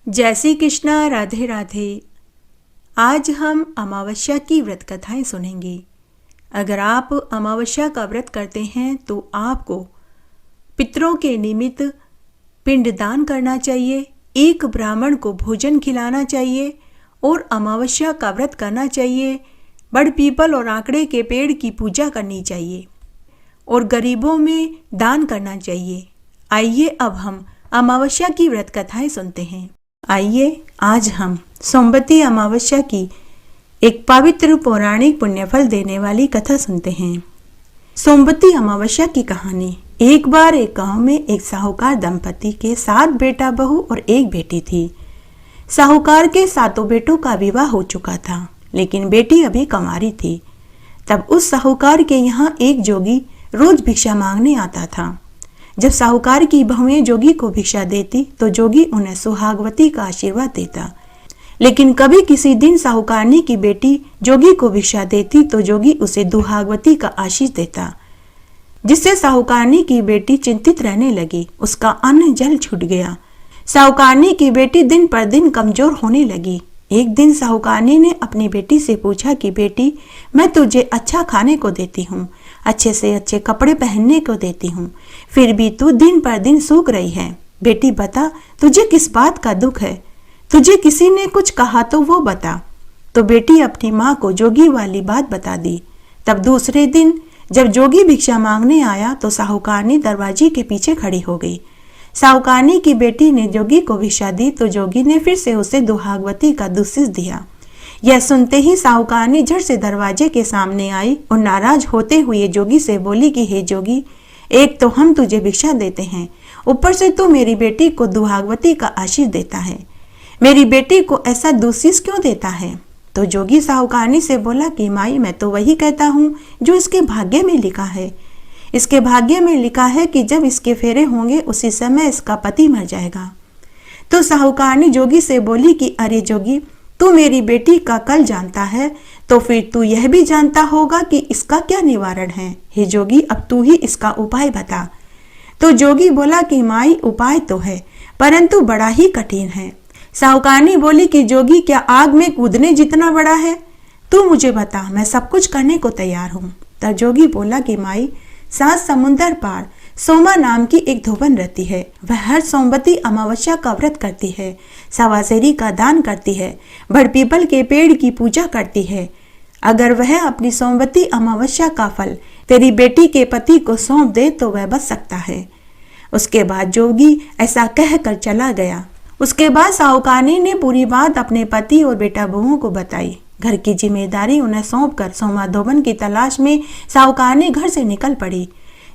जय श्री कृष्णा, राधे राधे। आज हम अमावस्या की व्रत कथाएं सुनेंगे। अगर आप अमावस्या का व्रत करते हैं तो आपको पितरों के निमित्त पिंडदान करना चाहिए, एक ब्राह्मण को भोजन खिलाना चाहिए और अमावस्या का व्रत करना चाहिए। बड़ पीपल और आंकड़े के पेड़ की पूजा करनी चाहिए और गरीबों में दान करना चाहिए। आइए अब हम अमावस्या की व्रत कथाएं सुनते हैं। आइए आज हम सोमवती अमावस्या की एक पवित्र पौराणिक पुण्यफल देने वाली कथा सुनते हैं। सोमवती अमावस्या की कहानी। एक बार एक गांव में एक साहूकार दंपति के 7 बेटा बहू और एक बेटी थी। साहूकार के 7 बेटों का विवाह हो चुका था, लेकिन बेटी अभी कंवारी थी। तब उस साहूकार के यहाँ एक जोगी रोज भिक्षा मांगने आता था। जब साहूकार की बहुएं जोगी को भिक्षा देती तो जोगी उन्हें सुहागवती का आशीर्वाद देता। लेकिन कभी किसी दिन साहूकारनी की बेटी जोगी को भिक्षा देती तो जोगी उसे दुहागवती का आशीष देता, जिससे साहूकारनी की बेटी चिंतित रहने लगी। उसका अन्न जल छूट गया। साहूकारनी की बेटी दिन पर दिन कमजोर होने लगी। एक दिन साहूकारनी ने अपनी बेटी से पूछा कि बेटी, मैं तुझे अच्छा खाने को देती हूँ, अच्छे से अच्छे कपड़े पहनने को देती हूँ, फिर भी तू दिन पर दिन सूख रही है। बेटी बता, तुझे किस बात का दुख है? तुझे किसी ने कुछ कहा तो वो बता। तो बेटी अपनी माँ को जोगी वाली बात बता दी। तब दूसरे दिन जब जोगी भिक्षा मांगने आया तो साहूकारनी दरवाजे के पीछे खड़ी हो गई। साहूकारनी की बेटी ने जोगी को भिक्षा दी तो जोगी ने फिर से उसे दुहागवती का दुस्सिस दिया। यह सुनते ही साहूकारनी झट से दरवाजे के सामने आई और नाराज होते हुए जोगी से बोली कि हे जोगी, एक तो हम तुझे भिक्षा देते हैं, ऊपर से तू मेरी बेटी को दुहागवती का आशीष देता है। मेरी बेटी को ऐसा दुस्सिस क्यों देता है? तो जोगी साहूकारनी से बोला कि माई, मैं तो वही कहता हूँ जो इसके भाग्य में लिखा है। इसके भाग्य में लिखा है कि जब इसके फेरे होंगे उसी समय इसका पति मर जाएगा। तो साहूकारनी जोगी से बोली कि अरे जोगी, तू मेरी बेटी का कल जानता है तो फिर तू यह भी जानता होगा कि इसका क्या निवारण है। हे जोगी, अब तू ही इसका उपाय बता। तो जोगी बोला कि माई, उपाय तो है परंतु बड़ा ही कठिन है। साहूकारनी बोली कि जोगी, क्या आग में कूदने जितना बड़ा है? तू मुझे बता, मैं सब कुछ करने को तैयार हूँ। तब जोगी बोला कि माई, 7 समुंदर पार सोमा नाम की एक धोबन रहती है। वह हर सोमवती अमावस्या का व्रत करती है, सवासेरी का दान करती है, बड़ पीपल के पेड़ की पूजा करती है। अगर वह अपनी सोमवती अमावस्या का फल तेरी बेटी के पति को सौंप दे तो वह बच सकता है। उसके बाद जोगी ऐसा कहकर चला गया। उसके बाद साहूकारनी ने पूरी बात अपने पति और बेटा बहुओं को बताई। घर की जिम्मेदारी उन्हें सौंपकर सोमा धोबन की तलाश में साहूकारनी घर से निकल पड़ी।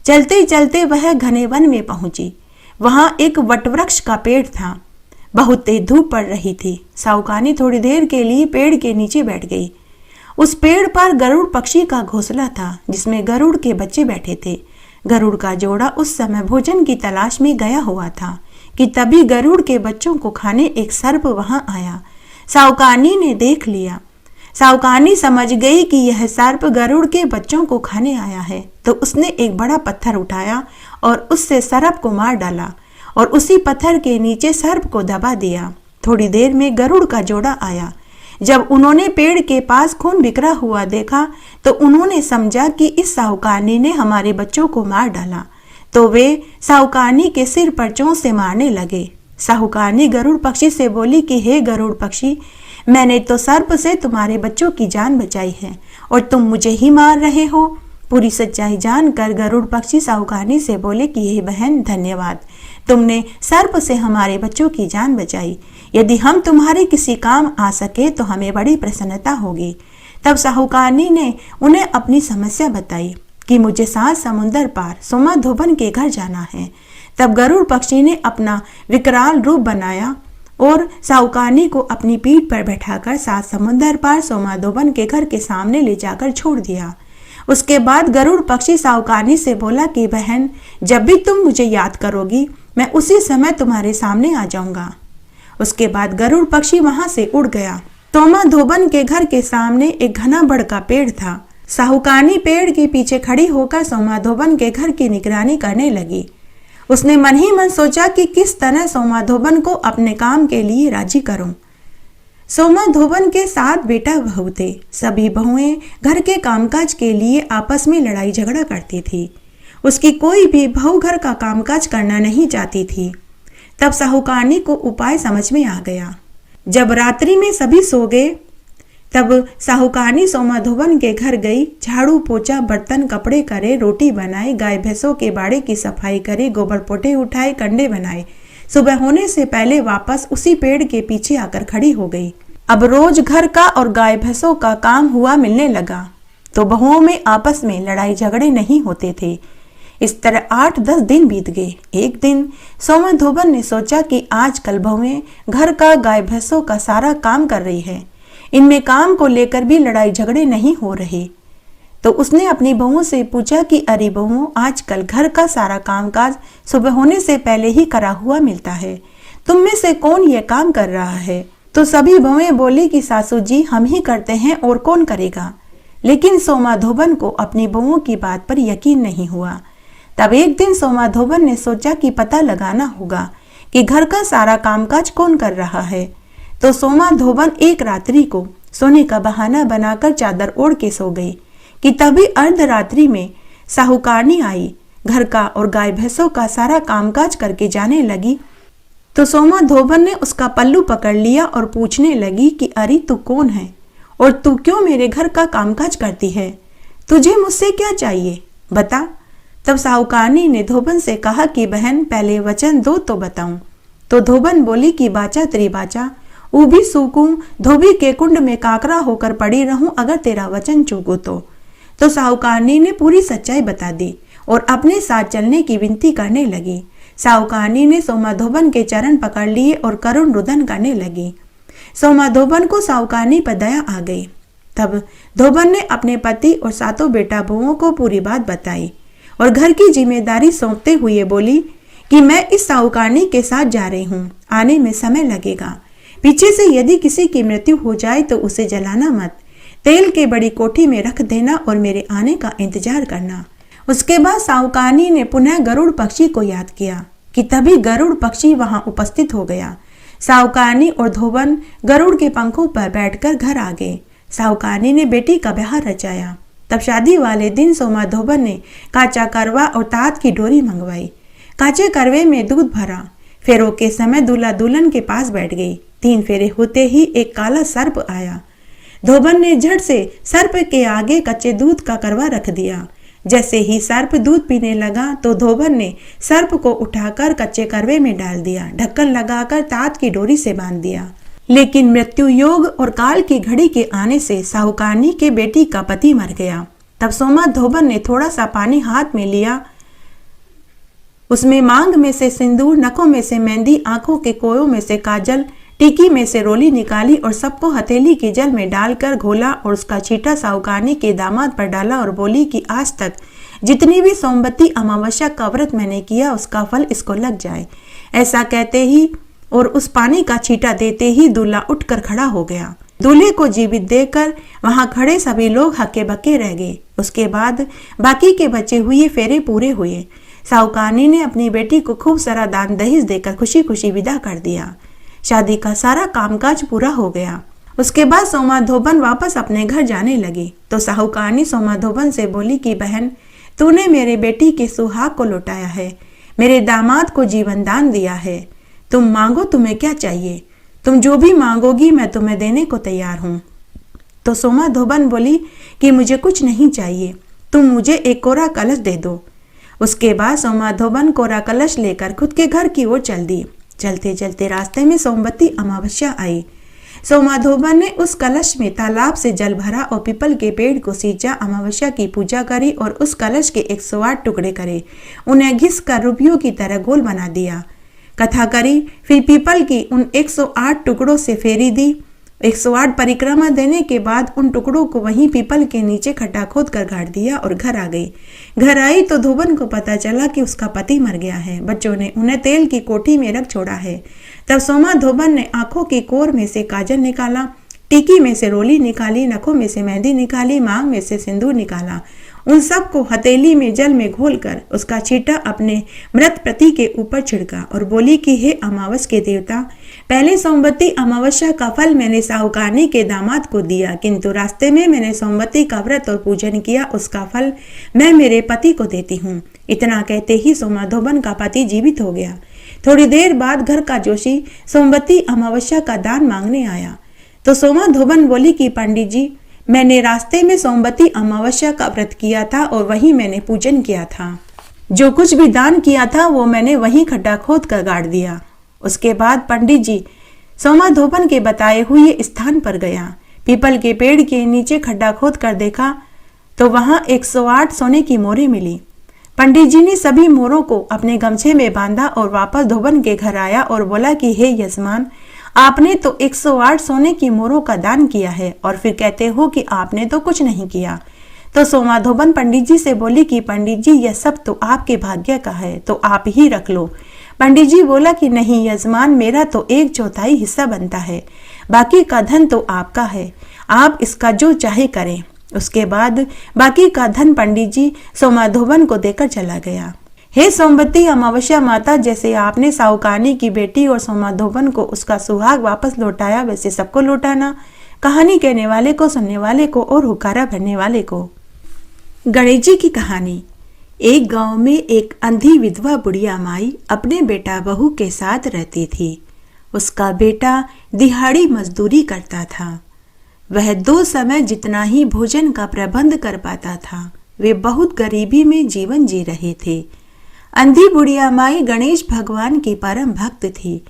चलते चलते वह घने वन में पहुंची। वहां एक वटवृक्ष का पेड़ था। बहुत तेज धूप पड़ रही थी। साहूकारनी थोड़ी देर के लिए पेड़ के नीचे बैठ गई। उस पेड़ पर गरुड़ पक्षी का घोंसला था, जिसमें गरुड़ के बच्चे बैठे थे। गरुड़ का जोड़ा उस समय भोजन की तलाश में गया हुआ था कि तभी गरुड़ के बच्चों को खाने एक सर्प वहां आया। साहूकारनी ने देख लिया। साहूकारनी समझ गई कि यह सर्प गरुड़ के बच्चों को खाने आया है, तो उसने एक बड़ा पत्थर उठाया और उससे सर्प को मार डाला और उसी पत्थर के नीचे सर्प को दबा दिया। थोड़ी देर में गरुड़ का जोड़ा आया। जब उन्होंने पेड़ के पास खून बिखरा हुआ देखा तो उन्होंने समझा कि इस साहूकारनी ने हमारे बच्चों को मार डाला, तो वे साहूकारनी के सिर पर चोंच से मारने लगे। साहूकारनी गरुड़ पक्षी से बोली कि हे गरुड़ पक्षी, मैंने तो सर्प से तुम्हारे बच्चों की जान बचाई है और तुम मुझे ही मार रहे हो। पूरी सच्चाई जानकर गरुड़ पक्षी साहूकारनी से बोले कि हे बहन, धन्यवाद, तुमने सर्प से हमारे बच्चों की जान बचाई। यदि हम तुम्हारे किसी काम आ सके तो हमें बड़ी प्रसन्नता होगी। तब साहूकारनी ने उन्हें अपनी समस्या बताई कि मुझे 7 समुंदर पार सोमा धोबन के घर जाना है। तब गरुड़ पक्षी ने अपना विकराल रूप बनाया और साहूकारनी को अपनी पीठ पर बैठाकर 7 समुंदर पार सोमा धोबन के घर के सामने ले जाकर छोड़ दिया। उसके बाद गरुड़ पक्षी साहूकारनी से बोला कि बहन, जब भी तुम मुझे याद करोगी मैं उसी समय तुम्हारे सामने आ जाऊंगा। उसके बाद गरुड़ पक्षी वहां से उड़ गया। सोमा धोबन के घर के सामने एक घना बड़ का पेड़ था। साहूकारनी पेड़ के पीछे खड़ी होकर सोमा धोबन के घर की निगरानी करने लगी। उसने मन ही मन सोचा कि किस तरह सोमा धोबन को अपने काम के लिए राजी करूं। सोमा धोबन के 7 बेटा बहू थे। सभी बहुएं घर के कामकाज के लिए आपस में लड़ाई झगड़ा करती थी। उसकी कोई भी बहू घर का कामकाज करना नहीं चाहती थी। तब साहूकारनी को उपाय समझ में आ गया। जब रात्रि में सभी सो गए तब साहूकारनी सोमा धोबन के घर गई। झाड़ू पोछा बर्तन कपड़े करे, रोटी बनाए, गाय भैंसों के बाड़े की सफाई करे, गोबर पोटे उठाए, कंडे बनाए। सुबह होने से पहले वापस उसी पेड़ के पीछे आकर खड़ी हो गई। अब रोज घर का और गाय भैंसों का काम हुआ मिलने लगा तो बहुओं में आपस में लड़ाई झगड़े नहीं होते थे। इस तरह 8-10 दिन बीत गए। एक दिन सोमा धोबन ने सोचा कि आजकल बहुएं घर का गाय भैंसों का सारा काम कर रही है, इनमें काम को लेकर भी लड़ाई झगड़े नहीं हो रहे। तो उसने अपनी बहुओं से पूछा कि अरे बहुओं, आजकल घर का सारा कामकाज सुबह होने से पहले ही करा हुआ मिलता है, तुम में से कौन ये काम कर रहा है? तो सभी बहुएं बोली कि सासू जी हम ही करते हैं और कौन करेगा। लेकिन सोमा धोबन को अपनी बहुओं की बात पर यकीन नहीं हुआ। तब एक दिन सोमा धोबन ने सोचा कि पता लगाना होगा कि घर का सारा कामकाज कौन कर रहा है। तो सोमा धोबन एक रात्रि को सोने का बहाना बनाकर चादर ओढ़ के सो गई कि तभी अर्धरात्रि में साहूकारनी आई। घर का और गाय भैंसों का सारा कामकाज करके जाने लगी तो सोमा धोबन ने उसका पल्लू पकड़ लिया और पूछने लगी कि अरे तू कौन है और तू क्यों मेरे घर का कामकाज करती है? तुझे मुझसे क्या चाहिए, बता। तब साहूकारनी ने धोबन से कहा कि बहन पहले वचन दो तो बताऊं। तो धोबन बोली कि बाचा त्रिबाचा ऊभी सूकूं, धोबी के कुंड में काकरा होकर पड़ी रहूं अगर तेरा वचन चूकूं तो साहूकारनी ने पूरी सच्चाई बता दी और अपने साथ चलने की विनती करने लगी। साहूकारनी ने सोमा धोबन के चरण पकड़ लिए और करुण रुदन करने लगी। सोमा धोबन को साहूकारनी पर दया आ गई। तब धोबन ने अपने पति और 7 बेटा बहुओं को पूरी बात बताई और घर की जिम्मेदारी सौंपते हुए बोली कि मैं इस साहूकारनी के साथ जा रही हूँ, आने में समय लगेगा। पीछे से यदि किसी की मृत्यु हो जाए तो उसे जलाना मत, तेल के बड़ी कोठी में रख देना और मेरे आने का इंतजार करना। उसके बाद साहूकारनी ने पुनः गरुड़ पक्षी को याद किया कि तभी गरुड़ पक्षी वहां उपस्थित हो गया। साहूकारनी और धोबन गरुड़ के पंखों पर बैठकर घर आ गए। साहूकारनी ने बेटी का ब्याह रचाया। तब शादी वाले दिन सोमा धोबन ने काचा करवा और तात की डोरी मंगवाई। काचे करवे में दूध भरा। फेरों के समय दूल्हा दुल्हन के पास बैठ गई। 3 फेरे होते ही एक काला सर्प आया। धोबन ने झट से सर्प के आगे कच्चे दूध का करवा रख दिया। जैसे ही सर्प दूध पीने लगा तो धोबन ने सर्प को उठाकर कच्चे करवे में डाल दिया, ढक्कन लगाकर तात की डोरी से बांध दिया। लेकिन मृत्यु योग और काल की घड़ी के आने से साहूकारनी के बेटी का पति मर गया। तब सोमा धोबन ने थोड़ा सा पानी हाथ में लिया, उसमें मांग में से सिंदूर, नखों में से मेहंदी, आंखों के कोयों में से काजल, टीकी में से रोली निकाली और सबको हथेली के जल में डालकर घोला और उसका छींटा साहूकारनी के दामाद पर डाला और बोली कि आज तक जितनी भी सोमवती अमावस्या का व्रत मैंने किया उसका फल इसको लग जाए। ऐसा कहते ही और उस पानी का छींटा देते ही दूल्हा उठकर खड़ा हो गया। दूल्हे को जीवित देखकर वहां खड़े सभी लोग हक्के बक्के रह गए। उसके बाद बाकी के बचे हुए फेरे पूरे हुए। साहूकारनी ने अपनी बेटी को खूब सारा दान दहेज देकर खुशी खुशी विदा कर दिया। शादी का सारा कामकाज पूरा हो गया। उसके बाद सोमा धोबन वापस अपने घर जाने लगी तो साहूकारनी सोमा धोबन से बोली कि बहन तूने मेरे बेटी के सुहाग को लौटाया है, मेरे दामाद को जीवन दान दिया है। तुम मांगो, तुम्हें क्या चाहिए? तुम जो भी मांगोगी मैं तुम्हें देने को तैयार हूँ। तो सोमा धोबन बोली कि मुझे कुछ नहीं चाहिए, तुम मुझे एक कोरा कलश दे दो। उसके बाद सोमा धोबन कोरा कलश लेकर खुद के घर की ओर चल दी। चलते चलते रास्ते में सोमवती अमावस्या आई। सोमा धोबन ने उस कलश में तालाब से जल भरा और पीपल के पेड़ को सींचा, अमावस्या की पूजा करी और उस कलश के 108 टुकड़े करे, उन्हें घिस कर रुपयों की तरह गोल बना दिया। कथा करी, फिर पीपल की उन 108 टुकड़ों से फेरी दी। 108 परिक्रमा देने के बाद उन टुकड़ों को वहीं पीपल के नीचे खड्डा खोद कर गाड़ दिया और घर आ गई। घर आई तो धोबन को पता चला कि उसका पति मर गया है। बच्चों ने उन्हें तेल की कोठी में रख छोड़ा है। तब सोमा धोबन ने आंखों की कोर में से काजल निकाला, टीकी में से रोली निकाली, नखों में से मेहंदी निकाली, मांग में से सिंदूर निकाला उन सब को हथेली में जल में घोलकर उसका छींटा अपने मृत पति के ऊपर छिड़का और बोली कि हे अमावस के देवता, पहले सोमवती अमावस्या का फल मैंने साहूकारनी के दामाद को दिया, किंतु रास्ते में मैंने सोमवती का व्रत और पूजन किया, उसका फल मैं मेरे पति को देती हूँ। इतना कहते ही सोमाधोबन का पति जीवित हो गया। थोड़ी देर बाद घर का जोशी सोमवती अमावस्या का दान मांगने आया तो सोमाधोबन बोली कि पंडित जी, मैंने रास्ते में सोमवती अमावस्या का व्रत किया था और वहीं मैंने पूजन किया था। जो कुछ भी दान किया था वो मैंने वहीं खड्डा खोद कर गाड़ दिया। उसके बाद पंडित जी सोमाधोबन के बताए हुए स्थान पर गया। पीपल के पेड़ के नीचे खड्डा खोद कर देखा तो वहां 108 सोने की मोहरें मिली। पंडित जी ने सभी मोहरों को अपने गमछे में बांधा और वापस धोबन के घर आया और बोला कि हे यजमान, आपने तो 108 सोने की मोहरों का दान किया है और फिर कहते हो कि आपने तो कुछ नहीं किया। तो सोमाधोबन पंडित जी से बोली कि पंडित जी, यह सब तो आपके भाग्य का है, तो आप ही रख लो। पंडित जी बोला कि नहीं यजमान, मेरा तो 1/4 हिस्सा बनता है, बाकी का धन तो आपका है, आप इसका जो चाहे करें। उसके बाद बाकी का धन पंडित जी सोमाधोबन को देकर चला गया। हे सोमवती अमावस्या माता, जैसे आपने साहूकारनी की बेटी और सोमाधोबन को उसका सुहाग वापस लौटाया, वैसे सबको लौटाना। कहानी कहने वाले को, सुनने वाले को और हुक्कारा भरने वाले को। गणेश जी की कहानी। एक गांव में एक अंधी विधवा बुढ़िया माई अपने बेटा बहू के साथ रहती थी। उसका बेटा दिहाड़ी मजदूरी करता था। वह 2 समय जितना ही भोजन का प्रबंध कर पाता था। वे बहुत गरीबी में जीवन जी रहे थे। अंधी बुढ़िया माई गणेश भगवान की परम भक्त थी।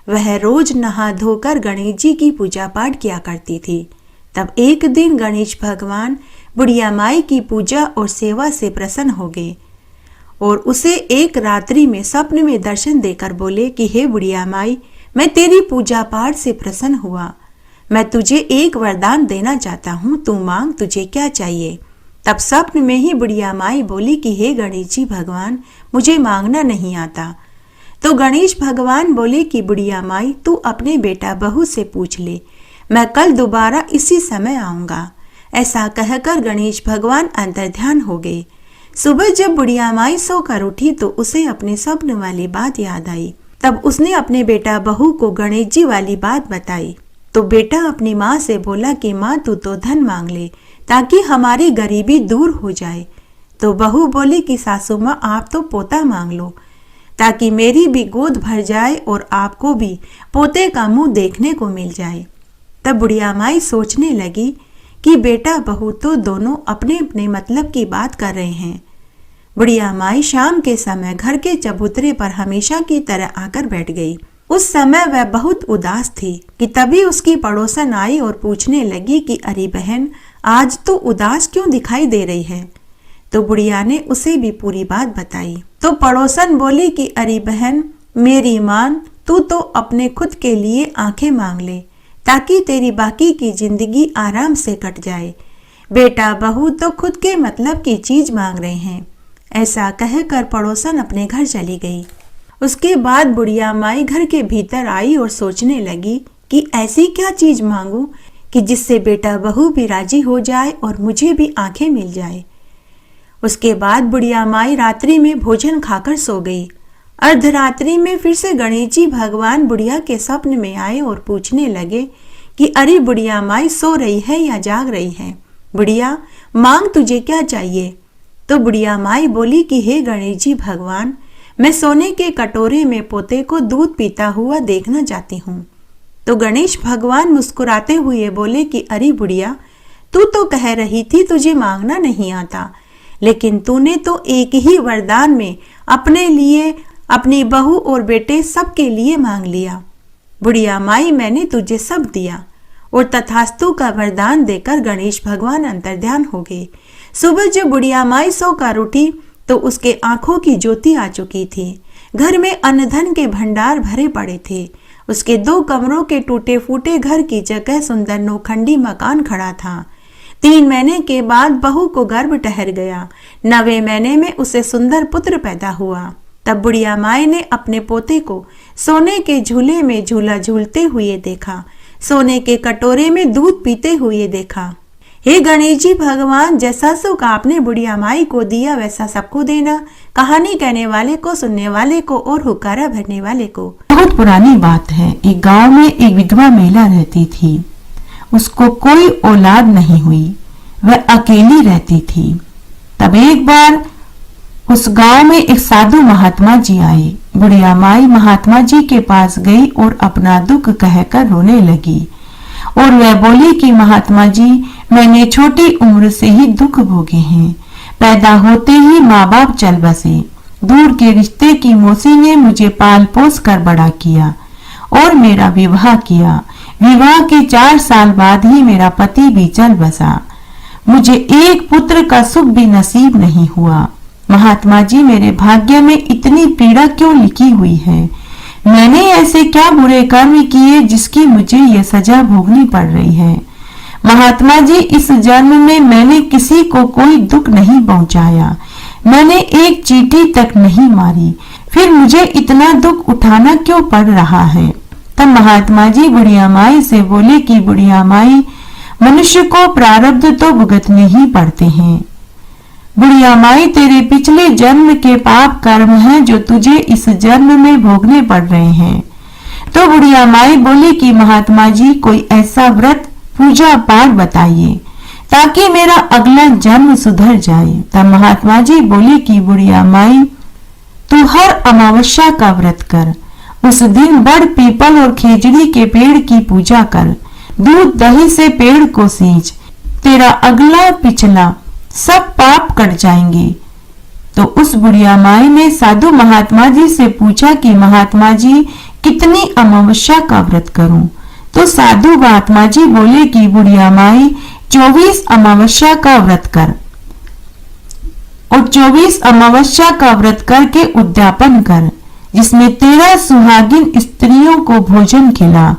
वह रोज नहा धोकर गणेश जी की पूजा पाठ किया करती थी। तब एक दिन गणेश भगवान बुढ़िया माई की पूजा और सेवा से प्रसन्न हो गए और उसे एक रात्रि में स्वप्न में दर्शन देकर बोले कि हे बुढ़िया माई, मैं तेरी पूजा पाठ से प्रसन्न हुआ। मैं तुझे एक वरदान देना चाहता हूँ, तू मांग, तुझे क्या चाहिए। तब स्वप्न में ही बुढ़िया माई बोली कि हे गणेश जी भगवान, मुझे मांगना नहीं आता। तो गणेश भगवान बोले कि बुढ़िया माई, तू अपने बेटा बहू से पूछ ले, मैं कल दोबारा इसी समय आऊंगा। ऐसा कहकर गणेश भगवान अंतर्ध्यान हो गए। सुबह जब बुढ़िया माई सोकर उठी तो उसे अपने स्वप्न वाली बात याद आई। तब उसने अपने बेटा बहू को गणेश जी वाली बात बताई। तो बेटा अपनी माँ से बोला कि माँ, तू तो धन मांग ले ताकि हमारी गरीबी दूर हो जाए। तो बहू बोली कि सासू माँ, आप तो पोता मांग लो ताकि मेरी भी गोद भर जाए और आपको भी पोते का मुंह देखने को मिल जाए। तब बुढ़िया माई सोचने लगी कि बेटा बहू तो दोनों अपने अपने मतलब की बात कर रहे हैं। बुढ़िया माई शाम के समय घर के चबूतरे पर हमेशा की तरह आकर बैठ गई। उस समय वह बहुत उदास थी कि तभी उसकी पड़ोसन आई और पूछने लगी कि अरे बहन, आज तो उदास क्यों दिखाई दे रही है। तो बुढ़िया ने उसे भी पूरी बात बताई। तो पड़ोसन बोली कि अरे बहन, मेरी मान, तू तो अपने खुद के लिए आंखें मांग ले ताकि तेरी बाकी की जिंदगी आराम से कट जाए। बेटा बहू तो खुद के मतलब की चीज मांग रहे हैं। ऐसा कहकर पड़ोसन अपने घर चली गई। उसके बाद बुढ़िया माई घर के भीतर आई और सोचने लगी कि ऐसी क्या चीज मांगू कि जिससे बेटा बहू भी राजी हो जाए और मुझे भी आंखें मिल जाए। उसके बाद बुढ़िया माई रात्रि में भोजन खाकर सो गई। अर्धरात्रि में फिर से गणेश जी भगवान बुढ़िया के स्वप्न में आए और पूछने लगे कि अरे बुढ़िया माई, सो रही है या जाग रही है। बुढ़िया, मांग, तुझे क्या चाहिए। तो बुढ़िया माई बोली कि हे गणेश जी भगवान, मैं सोने के कटोरे में पोते को दूध पीता हुआ देखना चाहती हूँ। तो गणेश भगवान मुस्कुराते हुए बोले कि अरे बुढ़िया, तू तो कह रही थी तुझे मांगना नहीं आता, लेकिन तूने तो एक ही वरदान में अपने लिए, अपनी बहू और बेटे सबके लिए मांग लिया। बुढ़िया माई, मैंने तुझे सब दिया। और तथास्तु का वरदान देकर गणेश भगवान अंतर्ध्यान हो गए। सुबह जब बुढ़िया माई सोकर उठी तो उसके आंखों की ज्योति आ चुकी थी। घर में अन्न धन के भंडार भरे पड़े थे। उसके 2 कमरों के टूटे फूटे घर की जगह सुंदर नौखंडी मकान खड़ा था। 3 महीने के बाद बहू को गर्भ ठहर गया। 9वें महीने में उसे सुंदर पुत्र पैदा हुआ। तब बुढ़िया माई ने अपने पोते को सोने के झूले में झूला झूलते हुए देखा, सोने के कटोरे में दूध पीते हुए देखा। हे गणेश जी भगवान, जैसा सुख आपने बुढ़िया माई को दिया वैसा सबको देना। कहानी कहने वाले को, सुनने वाले को और हुक्कारा भरने वाले को। बहुत पुरानी बात है। एक गांव में एक विधवा महिला रहती थी। उसको कोई औलाद नहीं हुई, वह अकेली रहती थी। तब एक बार उस गांव में एक साधु महात्मा जी आए। बुढ़िया माई महात्मा जी के पास गई और अपना दुख कहकर रोने लगी और वह बोली कि महात्मा जी, मैंने छोटी उम्र से ही दुख भोगे हैं। पैदा होते ही माँ बाप चल बसे। दूर के रिश्ते की मौसी ने मुझे पाल पोस कर बड़ा किया और मेरा विवाह किया। विवाह के 4 साल बाद ही मेरा पति भी चल बसा। मुझे एक पुत्र का सुख भी नसीब नहीं हुआ। महात्मा जी, मेरे भाग्य में इतनी पीड़ा क्यों लिखी हुई है? मैंने ऐसे क्या बुरे कर्म किए जिसकी मुझे ये सजा भोगनी पड़ रही है? महात्मा जी, इस जन्म में मैंने किसी को कोई दुख नहीं पहुंचाया। मैंने एक चींटी तक नहीं मारी, फिर मुझे इतना दुख उठाना क्यों पड़ रहा है? तब महात्मा जी बुढ़िया माई से बोले कि बुढ़िया माई, मनुष्य को प्रारब्ध तो भुगतने ही पड़ते हैं। बुढ़िया माई, तेरे पिछले जन्म के पाप कर्म हैं जो तुझे इस जन्म में भोगने पड़ रहे हैं। तो बुढ़िया माई बोली कि महात्मा जी, कोई ऐसा व्रत पूजा पाठ बताइए ताकि मेरा अगला जन्म सुधर जाए। तब महात्मा जी बोली कि बुढ़िया माई, तू हर अमावस्या का व्रत कर। उस दिन बड़ पीपल और खेजड़ी के पेड़ की पूजा कर। दूध दही से पेड़ को सींच, तेरा अगला पिछला सब पाप कट जाएंगे। तो उस बुढ़िया माई ने साधु महात्मा जी से पूछा कि महात्मा जी, कितनी अमावस्या का व्रत करूं? तो साधु महात्मा जी बोले कि बुढ़िया माई, 24 अमावस्या का व्रत कर और 24 अमावस्या का व्रत करके उद्यापन कर, जिसमें 13 सुहागिन स्त्रियों को भोजन खिला।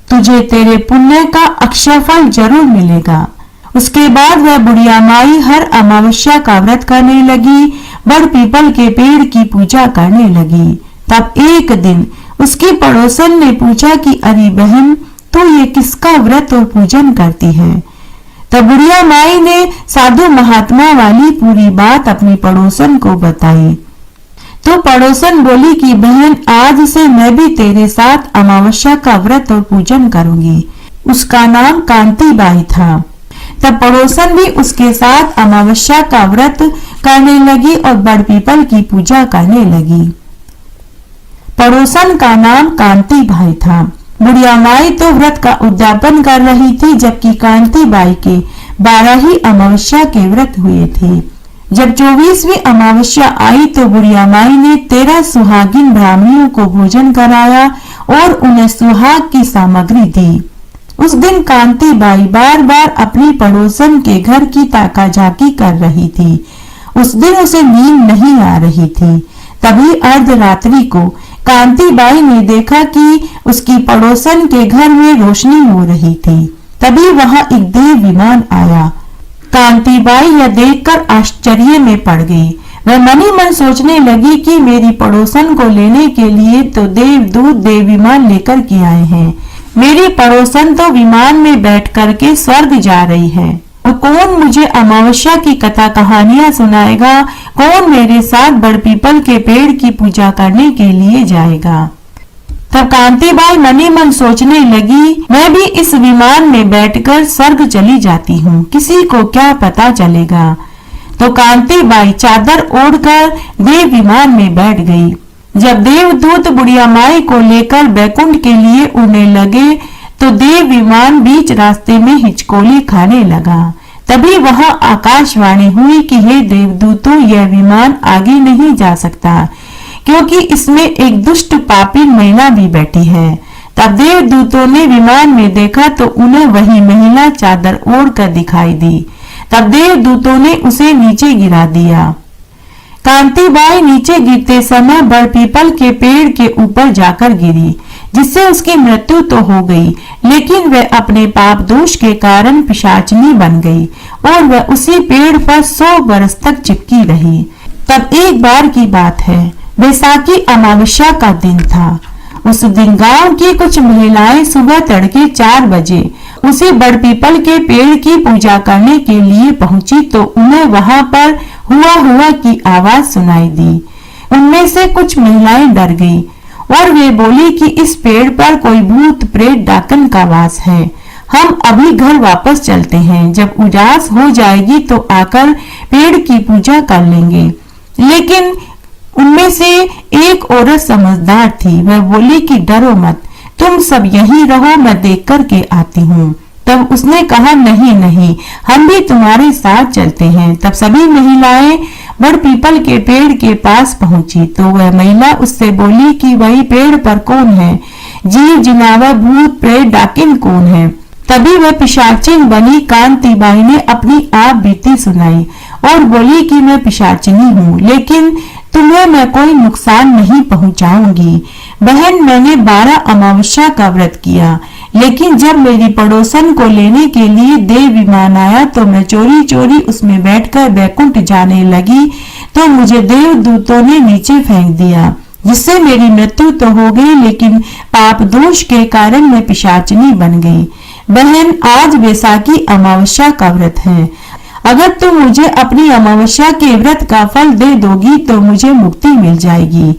तुझे तेरे पुण्य का अक्षय फल जरूर मिलेगा। उसके बाद वह बुढ़िया माई हर अमावस्या का व्रत करने लगी, बड़ पीपल के पेड़ की पूजा करने लगी। तब एक दिन उसकी पड़ोसन ने पूछा कि अरे बहन, तू ये किसका व्रत और पूजन करती है? तब बुढ़िया माई ने साधु महात्मा वाली पूरी बात अपनी पड़ोसन को बताई। तो पड़ोसन बोली कि बहन, आज से मैं भी तेरे साथ अमावस्या का व्रत और पूजन करूंगी। उसका नाम कांति बाई था। तब पड़ोसन भी उसके साथ अमावस्या का व्रत करने लगी और बड़ पीपल की पूजा करने लगी। पड़ोसन का नाम कांति बाई था। बुढ़िया माई तो व्रत का उद्यापन कर रही थी, जबकि कांति बाई के 12 ही अमावस्या के व्रत हुए थे। जब 24वीं अमावस्या आई तो बुढ़िया माई ने 13 सुहागिन ब्राह्मणियों को भोजन कराया और उन्हें सुहाग की सामग्री दी। उस दिन कांति बाई बार बार अपनी पड़ोसन के घर की ताका झाकी कर रही थी। उस दिन उसे नींद नहीं आ रही थी। तभी अर्धरात्रि को कांति बाई ने देखा कि उसकी पड़ोसन के घर में रोशनी हो रही थी। तभी वहां एक देव विमान आया। कांति बाई यह देखकर आश्चर्य में पड़ गई। वह मन ही मन सोचने लगी कि मेरी पड़ोसन को लेने के लिए तो देवदूत देव विमान लेकर के आए हैं। मेरी पड़ोसन तो विमान में बैठ करके स्वर्ग जा रही है और कौन मुझे अमावस्या की कथा कहानियां सुनाएगा? कौन मेरे साथ बड़ पीपल के पेड़ की पूजा करने के लिए जाएगा? तब कांति बाई मन ही मन सोचने लगी, मैं भी इस विमान में बैठकर स्वर्ग चली जाती हूँ, किसी को क्या पता चलेगा। तो कांति बाई चादर ओढ़कर देव विमान में बैठ गई। जब देवदूत बुढ़िया माई को लेकर बैकुंठ के लिए उड़ने लगे तो देव विमान बीच रास्ते में हिचकोली खाने लगा। तभी वहां आकाशवाणी हुई कि हे देवदूतों, यह विमान आगे नहीं जा सकता क्योंकि इसमें एक दुष्ट पापी महिला भी बैठी है। तब देवदूतों ने विमान में देखा तो उन्हें वही महिला चादर ओढ़ कर दिखाई दी। तब देवदूतों ने उसे नीचे गिरा दिया। कांति बाई नीचे गिरते समय बड़ पीपल के पेड़ के ऊपर जाकर गिरी, जिससे उसकी मृत्यु तो हो गई, लेकिन वह अपने पाप दोष के कारण पिशाचिनी बन गई और वह उसी पेड़ पर 100 बरस तक चिपकी रही। तब एक बार की बात है, बैसाखी अमावस्या का दिन था। उस दिन गांव की कुछ महिलाएं सुबह तड़के 4 बजे उसे बड़ पीपल के पेड़ की पूजा करने के लिए पहुंची तो उन्हें वहां पर हुआ की आवाज सुनाई दी। उनमें से कुछ महिलाएं डर गईं और वे बोली कि इस पेड़ पर कोई भूत प्रेत डाकन का वास है। हम अभी घर वापस चलते हैं, जब उजास हो जाएगी तो आकर पेड़ की पूजा कर लेंगे। लेकिन उनमें से एक औरत समझदार थी। वह बोली कि डरो मत, तुम सब यहीं रहो, मैं देख कर के आती हूँ। तब उसने कहा नहीं नहीं, हम भी तुम्हारे साथ चलते हैं। तब सभी महिलाएं बड़ पीपल के पेड़ के पास पहुंची तो वह महिला उससे बोली कि वही पेड़ पर कौन है, जीव जिनावर भूत प्रेत डाकिन कौन है। तभी वह पिशाचिन बनी कांतिबाई ने अपनी आप बीती सुनाई और बोली कि मैं पिशाचिनी हूँ, लेकिन तुम्हें मैं कोई नुकसान नहीं पहुंचाऊंगी। बहन, मैंने 12 अमावस्या का व्रत किया, लेकिन जब मेरी पड़ोसन को लेने के लिए देव विमान आया तो मैं चोरी चोरी उसमें बैठकर बैकुंठ जाने लगी तो मुझे देवदूतों ने नीचे फेंक दिया, जिससे मेरी मृत्यु तो हो गई, लेकिन पाप दोष के कारण मैं पिशाचिनी बन गई। बहन, आज वैसाखी अमावस्या का व्रत है। अगर तुम मुझे अपनी अमावस्या के व्रत का फल दे दोगी तो मुझे मुक्ति मिल जाएगी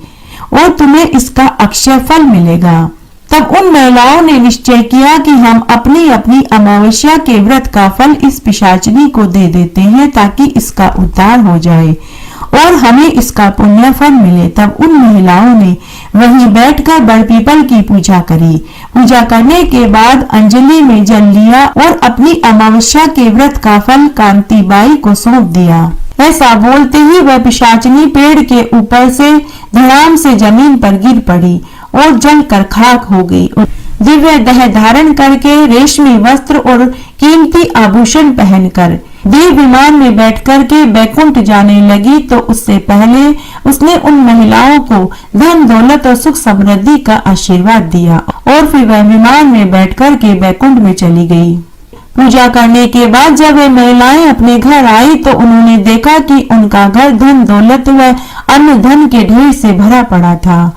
और तुम्हें इसका अक्षय फल मिलेगा। तब उन महिलाओं ने निश्चय किया कि हम अपनी अपनी अमावस्या के व्रत का फल इस पिशाचिनी को दे देते हैं ताकि इसका उद्धार हो जाए और हमें इसका पुण्य फल मिले। तब उन महिलाओं ने वहीं बैठकर बड़ पीपल की पूजा करी। पूजा करने के बाद अंजलि में जल लिया और अपनी अमावस्या के व्रत का फल कांतिबाई को सौंप दिया। ऐसा बोलते ही वह पिशाचिनी पेड़ के ऊपर से धड़ाम से जमीन पर गिर पड़ी और जलकर खाक हो गई। दिव्य देह धारण करके रेशमी वस्त्र और कीमती आभूषण पहनकर देव विमान में बैठकर के बैकुंठ जाने लगी तो उससे पहले उसने उन महिलाओं को धन दौलत और सुख समृद्धि का आशीर्वाद दिया और फिर वह विमान में बैठकर के बैकुंठ में चली गई। पूजा करने के बाद जब वे महिलाएं अपने घर आई तो उन्होंने देखा कि उनका घर धन दौलत व अन्न धन के ढेर से भरा पड़ा था।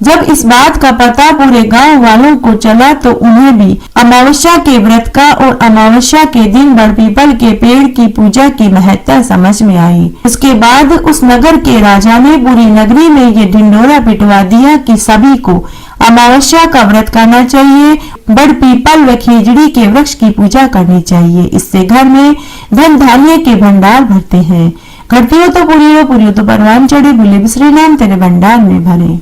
जब इस बात का पता पूरे गांव वालों को चला तो उन्हें भी अमावस्या के व्रत का और अमावस्या के दिन बड़ पीपल के पेड़ की पूजा की महत्ता समझ में आई। उसके बाद उस नगर के राजा ने पूरी नगरी में ये ढिंढोरा पिटवा दिया कि सभी को अमावस्या का व्रत करना चाहिए, बड़ पीपल व खिजड़ी के वृक्ष की पूजा करनी चाहिए। इससे घर में धन धान्य के भंडार भरते हैं। घटती हो तो पूरी हो, पूरी हो तो परवान चढ़े, भूले बिसरे नाम तेरे भंडार में भरे।